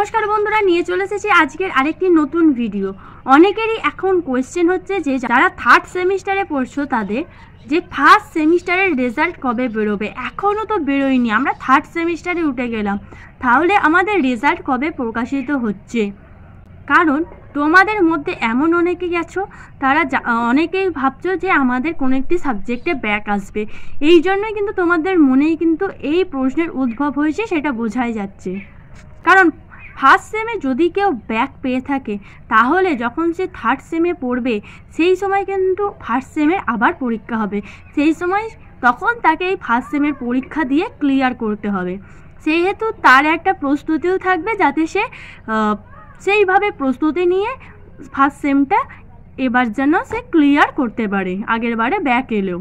নমস্কার বন্ধুরা, নিয়ে চলে এসেছি আজকের আরেকটি নতুন ভিডিও। অনেকেরই এখন কোয়েশ্চেন হচ্ছে যে যারা থার্ড সেমিস্টারে পড়ছো তাদের যে ফার্স্ট সেমিস্টারের রেজাল্ট কবে বেরোবে। এখনও তো বেরোয়নি, আমরা থার্ড সেমিস্টারে উঠে গেলাম, তাহলে আমাদের রেজাল্ট কবে প্রকাশিত হচ্ছে? কারণ তোমাদের মধ্যে এমন অনেকেই আছো, তারা অনেকেই ভাবছো যে আমাদের কোনো একটি সাবজেক্টে ব্যাক আসবে। এই জন্যই কিন্তু তোমাদের মনেই কিন্তু এই প্রশ্নের উদ্ভব হয়েছে, সেটা বোঝাই যাচ্ছে। কারণ ফার্স্ট সেমে যদি কেউ ব্যাক পেয়ে থাকে, তাহলে যখন সে থার্ড সেমে পড়বে সেই সময় কিন্তু ফার্স্ট সেমের আবার পরীক্ষা হবে। সেই সময় তখন তাকে এই ফার্স্ট সেমের পরীক্ষা দিয়ে ক্লিয়ার করতে হবে। সেহেতু তার একটা প্রস্তুতিও থাকবে, যাতে সে সেইভাবে প্রস্তুতি নিয়ে ফার্স্ট সেমটা এবার যেন সে ক্লিয়ার করতে পারে, আগের বারে ব্যাক এলেও।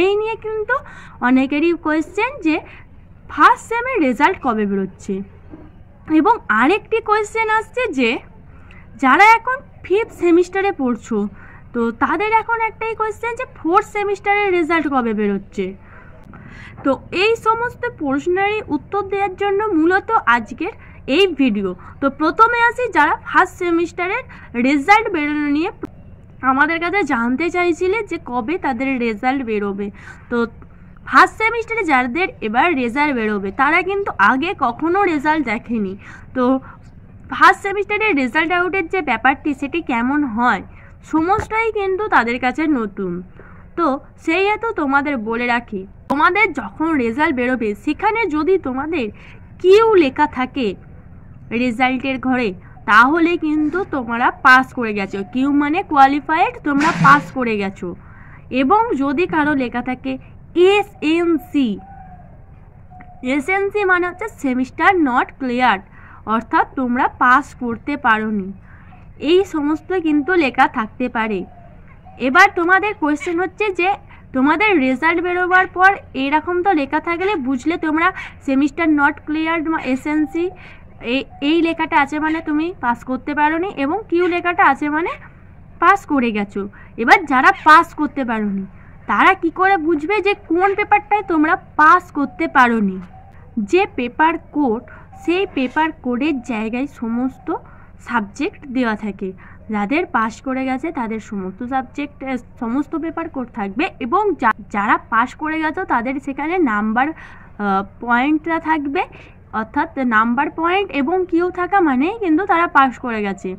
এই নিয়ে কিন্তু অনেকেরই কোয়েশ্চেন যে ফার্স্ট সেমের রেজাল্ট কবে বেরোচ্ছে। এবং আরেকটি কোয়েশ্চেন আসছে যে যারা এখন ফিফথ সেমিস্টারে পড়ছো, তো তাদের এখন একটাই কোয়েশ্চেন যে ফোর্থ সেমিস্টারের রেজাল্ট কবে বেরোচ্ছে। তো এই সমস্ত প্রশ্নেরই উত্তর দেওয়ার জন্য মূলত আজকের এই ভিডিও। তো প্রথমে আসি, যারা ফার্স্ট সেমিস্টারের রেজাল্ট বেরোনো নিয়ে আমাদের কাছে জানতে চাইছিলে যে কবে তাদের রেজাল্ট বেরোবে। তো ফার্স্ট সেমিস্টারে যাদের এবার রেজাল্ট বেরোবে তারা কিন্তু আগে কখনো রেজাল্ট দেখেনি। তো ফার্স্ট সেমিস্টারের রেজাল্ট আউটের যে ব্যাপারটি সেটি কেমন হয় সমস্তটাই কিন্তু তাদের কাছে নতুন। তো সেই হেতু তোমাদের বলে রাখি, তোমাদের যখন রেজাল্ট বেরোবে সেখানে যদি তোমাদের কিউ লেখা থাকে রেজাল্টের ঘরে, তাহলে কিন্তু তোমরা পাস করে গেছো। কিউ মানে কোয়ালিফাইড, তোমরা পাস করে গেছো। এবং যদি কারো লেখা থাকে এসএনসি মানে হচ্ছে সেমিস্টার নট ক্লিয়ার, অর্থাৎ তোমরা পাস করতে পারোনি, এই সমস্ত কিন্তু লেখা থাকতে পারে। এবার তোমাদের কোয়েশ্চেন হচ্ছে যে তোমাদের রেজাল্ট বেরোবার পর এরকম তো লেখা থাকলে বুঝলে তোমরা সেমিস্টার নট ক্লিয়ার এসএনসি এই লেখাটা আছে মানে তুমি পাস করতে পারোনি, এবং কিউ লেখাটা আছে মানে পাস করে গেছো। এবার যারা পাস করতে পারোনি তারা কি করে বুঝবে যে কোন পেপারটায় তোমরা পাস করতে পারোনি? যে পেপার কোড, সেই পেপার কোডের জায়গায় সমস্ত সাবজেক্ট দেওয়া থাকে। যাদের পাস করে গেছে তাদের সমস্ত সাবজেক্ট সমস্ত পেপার কোড থাকবে, এবং যারা পাস করে গেছো তাদের সেখানে নাম্বার পয়েন্টটা থাকবে, অর্থাৎ নাম্বার পয়েন্ট এবং কিউ থাকা মানেই কিন্তু তারা পাস করে গেছে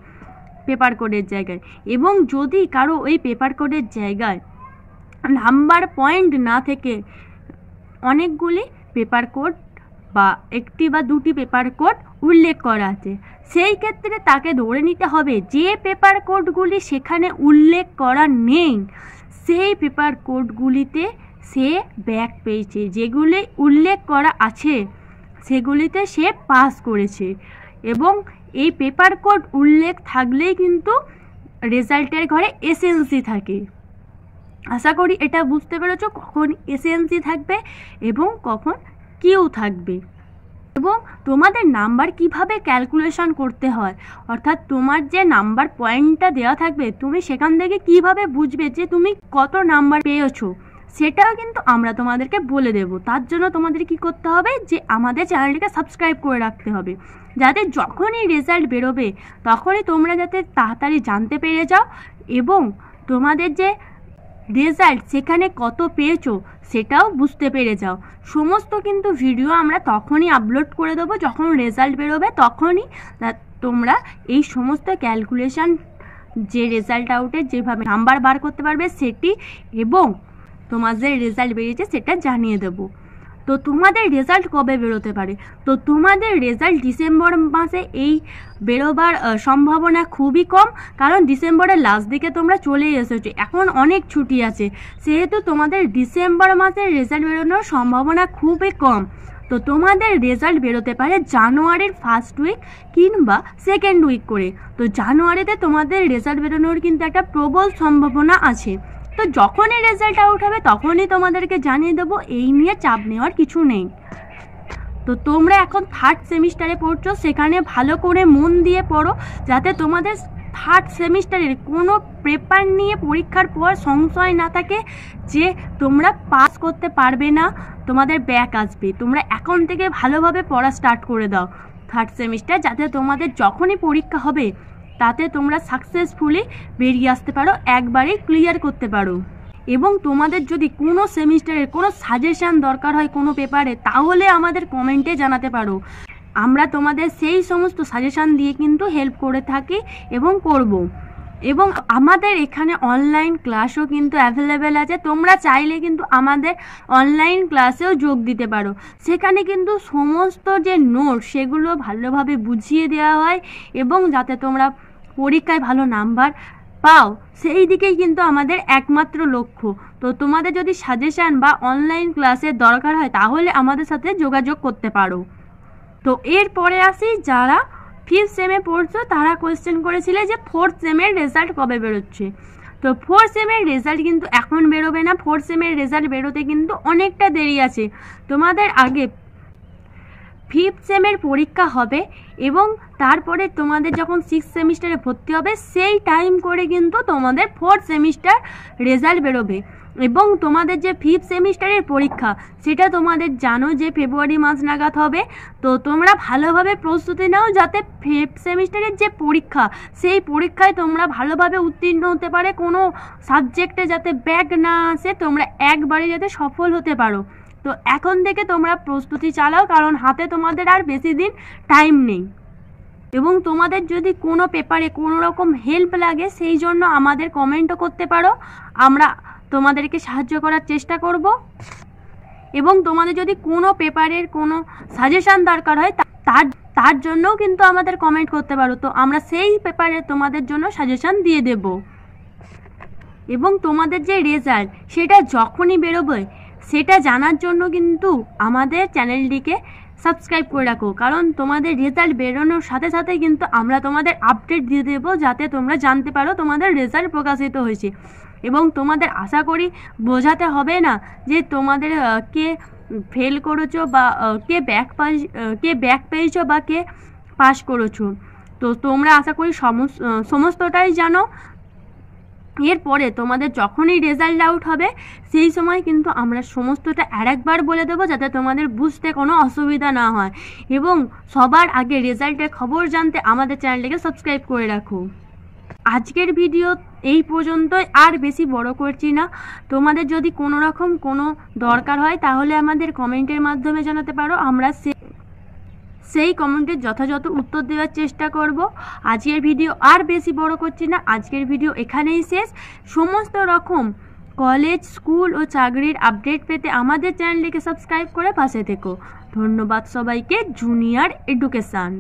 পেপার কোডের জায়গায়। এবং যদি কারো ওই পেপার কোডের জায়গায় নাম্বার পয়েন্ট না থেকে অনেকগুলি পেপার কোড বা একটি বা দুটি পেপার কোড উল্লেখ করা আছে, সেই ক্ষেত্রে তাকে ধরে নিতে হবে যে পেপার কোডগুলি সেখানে উল্লেখ করা নেই সেই পেপার কোডগুলিতে সে ব্যাক পেয়েছে। যেগুলি উল্লেখ করা আছে সেগুলিতে সে পাস করেছে। এবং এই পেপার কোড উল্লেখ থাকলেই কিন্তু রেজাল্টের ঘরে এসএনসি থাকে। আশা করি এটা বুঝতে পেরেছো, কখন এসএনসি থাকবে এবং কখন কিউ থাকবে। এবং তোমাদের নাম্বার কিভাবে ক্যালকুলেশন করতে হয়, অর্থাৎ তোমার যে নাম্বার পয়েন্টটা দেওয়া থাকবে তুমি সেখান থেকে কিভাবে বুঝবে যে তুমি কত নাম্বার পেয়েছো, সেটাও কিন্তু আমরা তোমাদেরকে বলে দেব। তার জন্য তোমাদের কি করতে হবে, যে আমাদের চ্যানেলটিকে সাবস্ক্রাইব করে রাখতে হবে, যাতে যখনই রেজাল্ট বেরোবে তখনই তোমরা যাতে তাড়াতাড়ি জানতে পেরে যাও, এবং তোমাদের যে রেজাল্ট সেখানে কত পেয়েছো সেটাও বুঝতে পেরে যাও। সমস্ত কিন্তু ভিডিও আমরা তখনই আপলোড করে দেবো যখন রেজাল্ট বেরোবে, তখনই তোমরা এই সমস্ত ক্যালকুলেশন যে রেজাল্ট আউটের যেভাবে নাম্বার বার করতে পারবে সেটি, এবং তোমাদের রেজাল্ট বেরিয়েছে সেটা জানিয়ে দেবো। তো তোমাদের রেজাল্ট কবে বেরোতে পারে? তো তোমাদের রেজাল্ট ডিসেম্বর মাসে এই বেরোবার সম্ভাবনা খুবই কম, কারণ ডিসেম্বরের লাস্ট দিকে তোমরা চলে এসেছো, এখন অনেক ছুটি আছে, সেহেতু তোমাদের ডিসেম্বর মাসের রেজাল্ট বেরোনোর সম্ভাবনা খুবই কম। তো তোমাদের রেজাল্ট বেরোতে পারে জানুয়ারির ফার্স্ট উইক কিংবা সেকেন্ড উইক করে। তো জানুয়ারিতে তোমাদের রেজাল্ট বেরোনোর কিন্তু একটা প্রবল সম্ভাবনা আছে। তো যখনই রেজাল্ট আউট হবে তখনই তোমাদেরকে জানিয়ে দেবো, এই নিয়ে চাপ নেওয়ার কিছু নেই। তো তোমরা এখন থার্ড সেমিস্টারে পড়ছো, সেখানে ভালো করে মন দিয়ে পড়ো, যাতে তোমাদের থার্ড সেমিস্টারের কোনো পেপার নিয়ে পরীক্ষার পর সংশয় না থাকে যে তোমরা পাস করতে পারবে না, তোমাদের ব্যাক আসবে। তোমরা এখন থেকে ভালোভাবে পড়া স্টার্ট করে দাও। থার্ড সেমিস্টার, যাতে তোমাদের যখনই পরীক্ষা হবে তাতে তোমরা সাকসেসফুলি বেরিয়ে আসতে পারো, একবারেই ক্লিয়ার করতে পারো। এবং তোমাদের যদি কোনো সেমিস্টারের কোনো সাজেশান দরকার হয় কোনো পেপারে, তাহলে আমাদের কমেন্টে জানাতে পারো। আমরা তোমাদের সেই সমস্ত সাজেশান দিয়ে কিন্তু হেল্প করে থাকি এবং করব। এবং আমাদের এখানে অনলাইন ক্লাসও কিন্তু অ্যাভেলেবেল আছে, তোমরা চাইলে কিন্তু আমাদের অনলাইন ক্লাসেও যোগ দিতে পারো। সেখানে কিন্তু সমস্ত যে নোট সেগুলো ভালোভাবে বুঝিয়ে দেওয়া হয়, এবং যাতে তোমরা পরীক্ষায় ভালো নাম্বার পাও সেই দিকেই কিন্তু আমাদের একমাত্র লক্ষ্য। তো তোমাদের যদি সাজেশান বা অনলাইন ক্লাসের দরকার হয় তাহলে আমাদের সাথে যোগাযোগ করতে পারো। তো এরপরে আসি, যারা 5th সেমে পড়ছো তারা কোয়েশ্চেন করেছিলে যে 4th সেমের রেজাল্ট কবে বেরোচ্ছে। তো 4th সেমের রেজাল্ট কিন্তু এখন বেরোবে না, 4th সেমের রেজাল্ট বেরোতে কিন্তু অনেকটা দেরি আছে। তোমাদের আগে 5th সেমের পরীক্ষা হবে এবং তারপরে তোমাদের যখন 6th সেমিস্টারে ভর্তি হবে সেই টাইম করে কিন্তু তোমাদের 4th সেমিস্টার রেজাল্ট বেরোবে। এবং তোমাদের যে 5th সেমিস্টারের পরীক্ষা সেটা তোমাদের জানো যে ফেব্রুয়ারি মাস নাগাদ হবে। তো তোমরা ভালোভাবে প্রস্তুতি নাও, যাতে 5th সেমিস্টারের যে পরীক্ষা সেই পরীক্ষায় তোমরা ভালোভাবে উত্তীর্ণ হতে পারে, কোনো সাবজেক্টে যাতে ব্যাক না আসে, তোমরা একবারে যাতে সফল হতে পারো। তো এখন থেকে তোমরা প্রস্তুতি চালাও, কারণ হাতে তোমাদের আর বেশি দিন টাইম নেই। এবং তোমাদের যদি কোনো পেপারে কোনো রকম হেল্প লাগে সেই জন্য আমাদের কমেন্টও করতে পারো, আমরা তোমাদেরকে সাহায্য করার চেষ্টা করব। এবং তোমাদের যদি কোনো পেপারের কোনো সাজেশান দরকার হয় তার জন্যও কিন্তু আমাদের কমেন্ট করতে পারো, তো আমরা সেই পেপারে তোমাদের জন্য সাজেশান দিয়ে দেব। এবং তোমাদের যে রেজাল্ট সেটা যখনই বেরোবে সেটা জানার জন্য কিন্তু আমাদের চ্যানেলটিকে সাবস্ক্রাইব করে রাখো, কারণ তোমাদের রেজাল্ট বেরোনোর সাথে সাথে কিন্তু আমরা তোমাদের আপডেট দিয়ে দেবো, যাতে তোমরা জানতে পারো তোমাদের রেজাল্ট প্রকাশিত হয়েছে। এবং তোমাদের আশা করি বোঝাতে হবে না যে তোমাদের কে ফেল করেছো বা কে ব্যাক পেয়েছো বা কে পাস করেছো। তো তোমরা আশা করি সমস্তটাই জানো। এরপরে তোমাদের যখনই রেজাল্ট আউট হবে সেই সময় কিন্তু আমরা সমস্তটা আরেকবার বলে দেবো, যাতে তোমাদের বুঝতে কোনো অসুবিধা না হয়। এবং সবার আগে রেজাল্টের খবর জানতে আমাদের চ্যানেলটিকে সাবস্ক্রাইব করে রাখো। আজকের ভিডিও এই পর্যন্তই, আর বেশি বড় করছি না। তোমাদের যদি কোনো রকম কোনো দরকার হয় তাহলে আমাদের কমেন্টের মাধ্যমে জানাতে পারো, আমরা সেই কমেন্টের যথাযথ উত্তর দেওয়ার চেষ্টা করব। আজকের ভিডিও আর বেশি বড় করছি না, আজকের ভিডিও এখানেই শেষ। সমস্ত রকম কলেজ, স্কুল ও চাকরির আপডেট পেতে আমাদের চ্যানেলটিকে সাবস্ক্রাইব করে পাশে থেকো। ধন্যবাদ সবাইকে। Junior education.